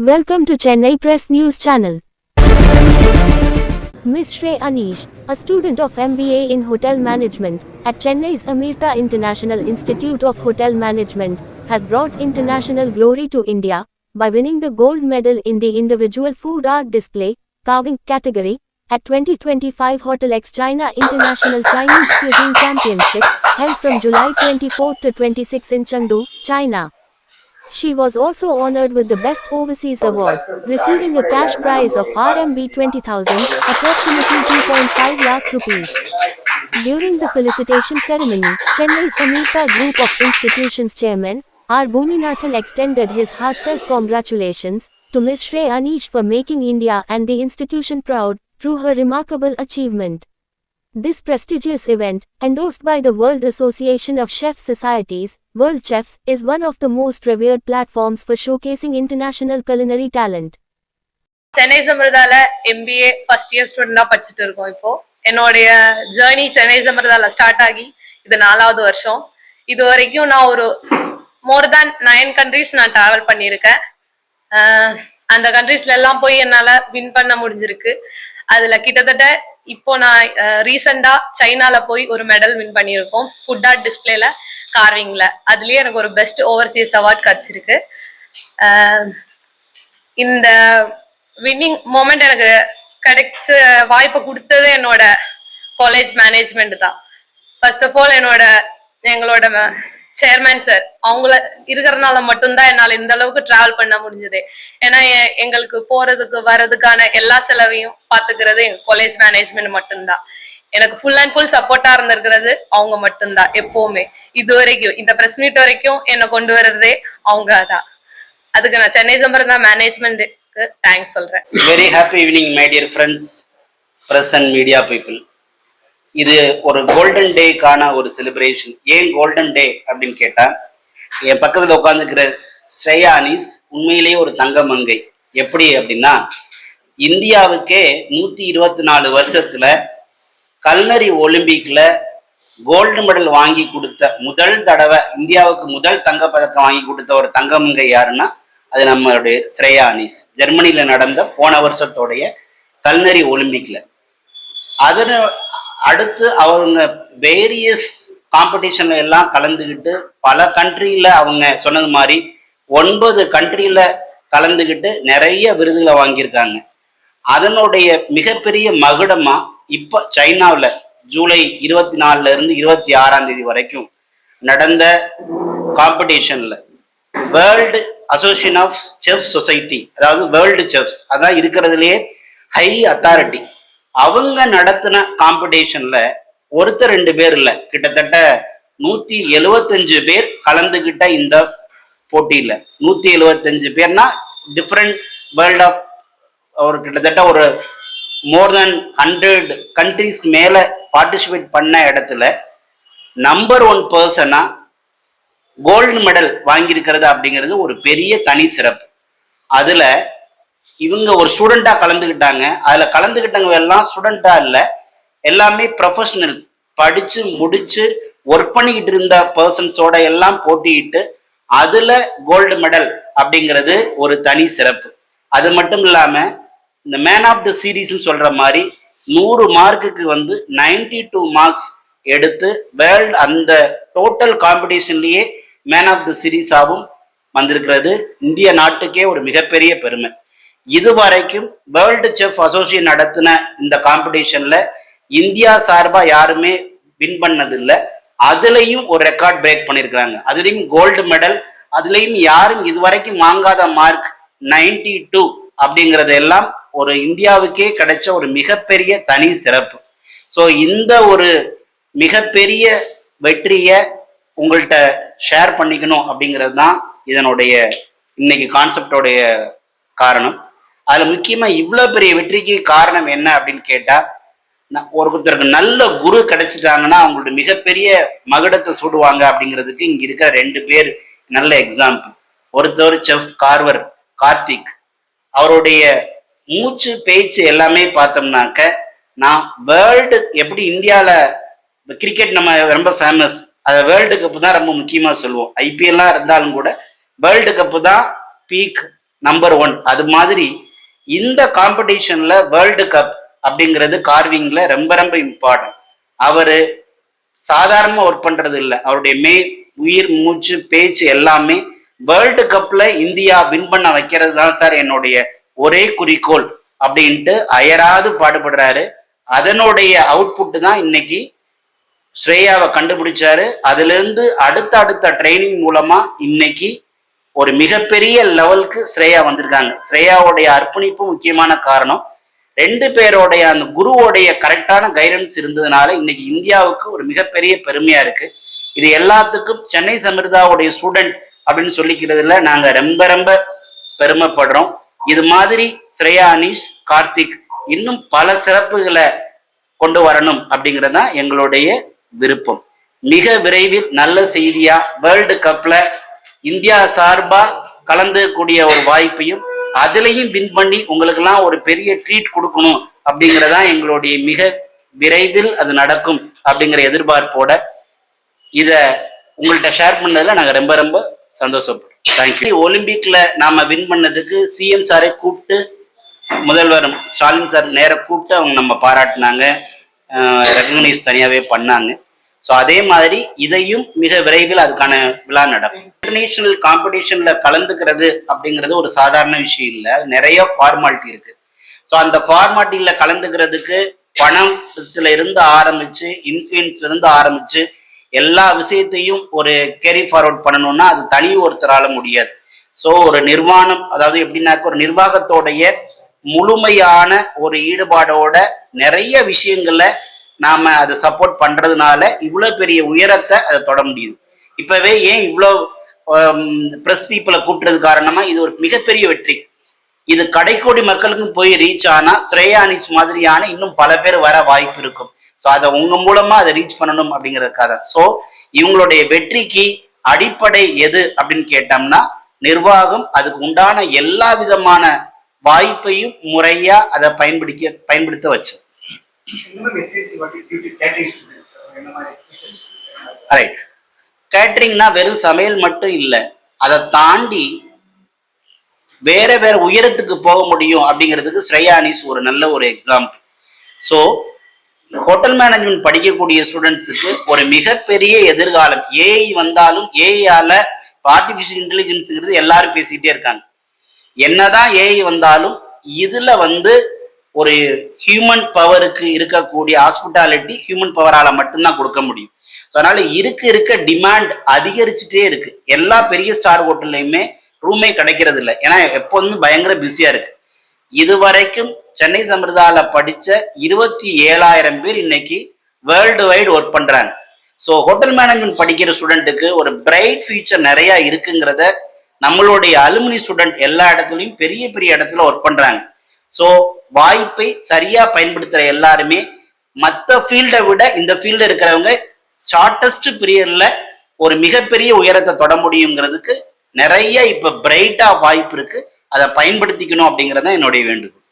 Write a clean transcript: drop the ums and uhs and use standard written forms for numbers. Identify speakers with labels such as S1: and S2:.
S1: Welcome to Chennai Press News Channel. Ms. Shrey Anish, a student of MBA in Hotel Management at Chennai's Amirta International Institute of Hotel Management, has brought international glory to India by winning the gold medal in the individual food art display carving category at 2025 Hotel X China International Chinese Cuisine Championship held from July 24 to 26 in Chengdu, China. She was also honored with the Best Overseas Award, receiving a cash prize of RMB 20,000, approximately 2.5 lakh rupees. During the felicitation ceremony, Chennai's Amirta Group of Institutions Chairman, R. Bhuminathan extended his heartfelt congratulations to Ms. Shrey Anish for making India and the institution proud through her remarkable achievement. This prestigious event, endorsed by the World Association of Chef Societies, World Chefs, is one of the most revered platforms for showcasing international culinary talent.
S2: Chennai சம்பிரதால MBA first year ஸ்டூடெண்டா படிச்சுட்டு இருக்கோம். இப்போ என்னோடைய journey Chennai சம்பிரதால start ஆகி இது 4வது வருஷம். இது வரைக்கும் நான் ஒரு மோர் தேன் 9 கண்ட்ரீஸ் நான் டிராவல் பண்ணியிருக்கேன். அந்த கண்ட்ரீஸ்ல எல்லாம் போய் என்னால வின் பண்ண முடிஞ்சிருக்கு. அதுல கிட்டத்தட்ட இப்போ நான் ரீசெண்டா சைனால போய் ஒரு மெடல் வின் பண்ணியிருக்கோம் ஃபுட் ஆர்ட் டிஸ்பிளேல கார்விங்ல. அதுலயே எனக்கு ஒரு பெஸ்ட் ஓவர்சீஸ் அவார்ட் கிடைச்சிருக்கு. இந்த வின்னிங் மொமெண்ட் எனக்கு கிடைச்ச வாய்ப்பை கொடுத்தது என்னோட காலேஜ் மேனேஜ்மெண்ட் தான். ஃபர்ஸ்ட் ஆஃப் ஆல் எங்களோட சேர்மேன் சார் அவங்கள இருக்கிறதுனால மட்டும்தான் என்னால் இந்த அளவுக்கு டிராவல் பண்ண முடிஞ்சது. ஏன்னா எங்களுக்கு போறதுக்கு வர்றதுக்கான எல்லா செலவையும் பார்த்துக்கிறது எங்க காலேஜ் மேனேஜ்மெண்ட் மட்டும்தான். எனக்கு ஃபுல் அண்ட் ஃபுல் சப்போர்ட்டா இருந்திருக்கிறது அவங்க மட்டும்தான். எப்பவுமே இது வரைக்கும் இந்த பிரஸ் மீட் வரைக்கும் என்னை கொண்டு வர்றதே அவங்க தான். அதுக்கு நான் சென்னை சம்பரதா மேனேஜ்மெண்ட்டுக்கு தேங்க்ஸ் சொல்றேன்.
S3: Very happy evening my dear friends, press and media people. இது ஒரு கோல்டன் டேக்கான ஒரு செலிப்ரேஷன். ஏன் கோல்டன் டே அப்படின்னு கேட்டா, என் பக்கத்தில் உட்காந்துக்கிற ஸ்ரேயா அனீஸ் உண்மையிலேயே ஒரு தங்க மங்கை. எப்படி அப்படின்னா, இந்தியாவுக்கே 124 வருஷத்துல கல்னரி ஒலிம்பிக்ல கோல்டு மெடல் வாங்கி கொடுத்த முதல் தடவை, இந்தியாவுக்கு முதல் தங்கப்பதக்கம் வாங்கி கொடுத்த ஒரு தங்கமங்கை யாருன்னா அது நம்மளுடைய ஸ்ரேயா அனீஸ். ஜெர்மனியில நடந்த போன வருஷத்தோடைய கல்னரி ஒலிம்பிக்ல. அதனை அடுத்து அவங்க வேரியஸ் காம்படிஷன்ல எல்லாம் கலந்துக்கிட்டு பல கண்ட்ரியில அவங்க சொன்னது மாதிரி 9 கண்ட்ரியில கலந்துக்கிட்டு நிறைய விருதுகளை வாங்கியிருக்காங்க. அதனுடைய மிகப்பெரிய மகுடமா இப்ப சைனாவில் ஜூலை 24 இருந்து 26 வரைக்கும் நடந்த காம்படிஷன்ல world association of chef society, அதாவது வேர்ல்டு செஃப்ஸ், அதான் இருக்கிறதுலேயே ஹை அத்தாரிட்டி, அவங்க நடத்தின காம்படிஷன்ல ஒருத்தர் 2 பேர் இல்ல, கிட்டத்தட்ட 175 பேர் கலந்துகிட்ட இந்த போட்டியில. 175 பேர்னா டிஃப்ரெண்ட் வேர்ல்ட் ஆஃப் ஒரு கிட்டத்தட்ட ஒரு மோர் தென் 100 கண்ட்ரிஸ் மேல பார்ட்டிசிபேட் பண்ண இடத்துல நம்பர் 1 பர்சனா கோல்டு மெடல் வாங்கியிருக்கிறது அப்படிங்கிறது ஒரு பெரிய தனி சிறப்பு. அதுல இவங்க ஒரு ஸ்டூடெண்டா கலந்துக்கிட்டாங்க. அதுல கலந்துக்கிட்டவங்க எல்லாம் ஸ்டூடெண்டா இல்ல, எல்லாமே ப்ரொஃபஷனல்ஸ், படிச்சு முடிச்சு ஒர்க் பண்ணிக்கிட்டு இருந்த பர்சன்ஸோட எல்லாம் போட்டியிட்டு அதுல கோல்டு மெடல் அப்படிங்கிறது ஒரு தனி சிறப்பு. அது மட்டும் இல்லாம இந்த மேன் ஆஃப் த சீரீஸ் சொல்ற மாதிரி 100 மார்க்குக்கு 92 மார்க்ஸ் எடுத்து வேர்ல்டு அந்த டோட்டல் காம்படிஷன்லயே மேன் ஆஃப் த சீரீஸாவும் வந்திருக்கிறது இந்திய நாட்டுக்கே ஒரு மிகப்பெரிய பெருமை. இதுவரைக்கும் வேர்ல்டு செஃப் அசோசியேஷன் நடத்தின இந்த காம்படிஷன்ல இந்தியா சார்பா யாருமே வின் பண்ணதில்லை. அதுலயும் ஒரு ரெக்கார்ட் பிரேக் பண்ணிருக்கிறாங்க. அதுலயும் கோல்டு மெடல், அதுலயும் யாரும் இதுவரைக்கும் வாங்காத மார்க் 92 அப்படிங்கறது எல்லாம் ஒரு இந்தியாவுக்கே கிடைச்ச ஒரு மிகப்பெரிய தனி சிறப்பு. ஸோ இந்த ஒரு மிகப்பெரிய வெற்றியை உங்கள்கிட்ட ஷேர் பண்ணிக்கணும் அப்படிங்கிறது தான் இதனுடைய இன்னைக்கு கான்செப்டோடைய காரணம். அதுல முக்கியமா இவ்வளவு பெரிய வெற்றிக்கு காரணம் என்ன அப்படின்னு கேட்டா, ஒருத்தருக்கு நல்ல குரு கிடைச்சிட்டாங்கன்னா அவங்களுடைய மிகப்பெரிய மகுடத்தை சூடுவாங்க அப்படிங்கிறதுக்கு இங்க இருக்கிற 2 பேர் நல்ல எக்ஸாம்பிள். ஒருத்தர் செஃப் கார்வர் கார்த்திக், அவருடைய மூச்சு பேச்சு எல்லாமே பார்த்தோம்னாக்க, நான் வேர்ல்டு எப்படி இந்தியால கிரிக்கெட் நம்ம ரொம்ப ஃபேமஸ், அதை வேர்ல்டு கப்பு தான் ரொம்ப முக்கியமா சொல்லுவோம். ஐபிஎல்லாம் இருந்தாலும் கூட வேர்ல்டு கப்பு தான் பீக் நம்பர் 1. அது மாதிரி இந்த காம்படிஷன்ல வேர்ல்டு கப் அப்படிங்கிறது கார்விங்ல ரொம்ப ரொம்ப இம்பார்ட்டன்ட். அவரு சாதாரணமா ஒர்க் பண்றது இல்லை, அவருடைய உயிர் மூச்சு பேச்சு எல்லாமே வேர்ல்டு கப்ல இந்தியா வின் பண்ண வைக்கிறது தான் சார் என்னுடைய ஒரே குறிக்கோள் அப்படின்ட்டு அயராது பாடுபடுறாரு. அதனுடைய அவுட்புட் தான் இன்னைக்கு ஸ்ரேயாவை கண்டுபிடிச்சாரு. அதுல இருந்து அடுத்த ட்ரைனிங் மூலமா இன்னைக்கு ஒரு மிகப்பெரிய லெவலுக்கு ஸ்ரேயா வந்திருக்காங்க. ஸ்ரேயாவுடைய அர்ப்பணிப்பு முக்கியமான காரணம். 2 பேரோடைய அந்த குருவோடைய கரெக்டான கைடன்ஸ் இருந்ததுனால இன்னைக்கு இந்தியாவுக்கு ஒரு மிகப்பெரிய பெருமையா இருக்கு. இது எல்லாத்துக்கும் சென்னை சமிர்தாவுடைய ஸ்டூடெண்ட் அப்படின்னு சொல்லிக்கிறதுல நாங்க ரொம்ப ரொம்ப பெருமைப்படுறோம். இது மாதிரி ஸ்ரேயா அனீஷ், கார்த்திக் இன்னும் பல சிறப்புகளை கொண்டு வரணும் அப்படிங்கிறது தான் எங்களுடைய விருப்பம். மிக விரைவில் நல்ல செய்தியா வேர்ல்டு கப்ல இந்தியா சார்பா கலந்துக்கூடிய ஒரு வாய்ப்பையும் அதுலயும் வின் பண்ணி உங்களுக்கெல்லாம் ஒரு பெரிய ட்ரீட் கொடுக்கணும் அப்படிங்கறதா எங்களுடைய மிக விரைவில் அது நடக்கும் அப்படிங்கிற எதிர்பார்ப்போட இத உங்கள்கிட்ட ஷேர் பண்ணதுல நாங்க ரொம்ப ரொம்ப சந்தோஷப்படுறோம். தேங்க்யூ. ஒலிம்பிக்ல நாம வின் பண்ணதுக்கு சிஎம் சாரை கூப்பிட்டு முதல்வர் ஸ்டாலின் சார் நேர கூப்பிட்டு அவங்க நம்ம பாராட்டினாங்க, ரெகக்னைஸ் தனியாவே பண்ணாங்க. ஸோ அதே மாதிரி இதையும் மிக விரைவில் அதுக்கான விழா நடக்கும். இன்டர்நேஷனல் காம்படிஷன்ல கலந்துக்கிறது அப்படிங்கிறது ஒரு சாதாரண விஷயம் இல்லை, நிறைய ஃபார்மாலிட்டி இருக்கு. ஸோ அந்த ஃபார்மாலிட்டியில கலந்துக்கிறதுக்கு பணத்துல இருந்து ஆரம்பிச்சு இன்ஃபுளுன்ஸ்ல இருந்து ஆரம்பிச்சு எல்லா விஷயத்தையும் ஒரு கேரி ஃபார்வர்ட் பண்ணணும்னா அது தனி ஒருத்தரால முடியாது. ஸோ ஒரு நிர்வாணம், அதாவது எப்படின்னாக்க ஒரு நிர்வாகத்தோடைய முழுமையான ஒரு ஈடுபாடோட நிறைய விஷயங்கள்ல நாம அதை சப்போர்ட் பண்றதுனால இவ்வளவு பெரிய உயரத்தை அதை தொட முடியுது. இப்பவே ஏன் இவ்வளவு பிரஸ் பீப்புளை கூப்பிட்டது காரணமா இது ஒரு மிகப்பெரிய வெற்றி. இது கடைக்கோடி மக்களுக்கும் போய் ரீச் ஆனா ஸ்ரேயா அனீஷ் மாதிரியான இன்னும் பல பேர் வர வாய்ப்பு இருக்கும். ஸோ அதை உங்க மூலமா அதை ரீச் பண்ணணும் அப்படிங்கிறதுக்காக. ஸோ இவங்களுடைய வெற்றிக்கு அடிப்படை எது அப்படின்னு கேட்டோம்னா நிர்வாகம் அதுக்கு உண்டான எல்லா விதமான வாய்ப்பையும் முறையா அதை பயன்படுத்த வச்சு. ரைட். கேட்டரிங்னா வெறும் சமையல் மட்டும் இல்லை, அதை தாண்டி வேற வேற உயரத்துக்கு போக முடியும் அப்படிங்கிறதுக்கு ஸ்ரேயா அனீஷ் ஒரு நல்ல ஒரு எக்ஸாம்பிள். ஸோ ஹோட்டல் மேனேஜ்மெண்ட் படிக்கக்கூடிய ஸ்டூடெண்ட்ஸுக்கு ஒரு மிகப்பெரிய எதிர்காலம். ஏஐ வந்தாலும் ஏஐயால ஆர்டிஃபிஷியல் இன்டெலிஜென்ஸுங்கிறது எல்லாரும் பேசிக்கிட்டே இருக்காங்க. என்னதான் ஏஐ வந்தாலும் இதுல ஒரு ஹியூமன் பவருக்கு இருக்கக்கூடிய ஹாஸ்பிட்டாலிட்டி ஹியூமன் பவரால மட்டும்தான் கொடுக்க முடியும். அதனால இருக்க டிமாண்ட் அதிகரிச்சுட்டே இருக்கு. எல்லா பெரிய ஸ்டார் ஹோட்டல்லையுமே ரூமே கிடைக்கிறது இல்லை, ஏன்னா எப்போதுமே பயங்கர பிஸியா இருக்கு. இதுவரைக்கும் சென்னை சமிர்தால படிச்ச 27,000 பேர் இன்னைக்கு வேர்ல்டு வைடு ஒர்க் பண்றாங்க. ஸோ ஹோட்டல் மேனேஜ்மெண்ட் படிக்கிற ஸ்டூடெண்ட்டுக்கு ஒரு பிரைட் ஃபியூச்சர் நிறைய இருக்குங்கிறத நம்மளுடைய அலுமினி ஸ்டூடெண்ட் எல்லா இடத்துலையும் பெரிய பெரிய இடத்துல ஒர்க் பண்றாங்க. ஸோ வாய்ப்பை சரியா பயன்படுத்துற எல்லாருமே மற்ற ஃபீல்டை விட இந்த ஃபீல்டு இருக்கிறவங்க ஷார்டஸ்ட் பீரியட்ல ஒரு மிகப்பெரிய உயரத்தை தொட முடியுங்கிறதுக்கு நிறைய இப்ப பிரைட்டா வாய்ப்பு இருக்கு. அதை பயன்படுத்திக்கணும் அப்படிங்கறத என்னுடைய வேண்டுகோள்.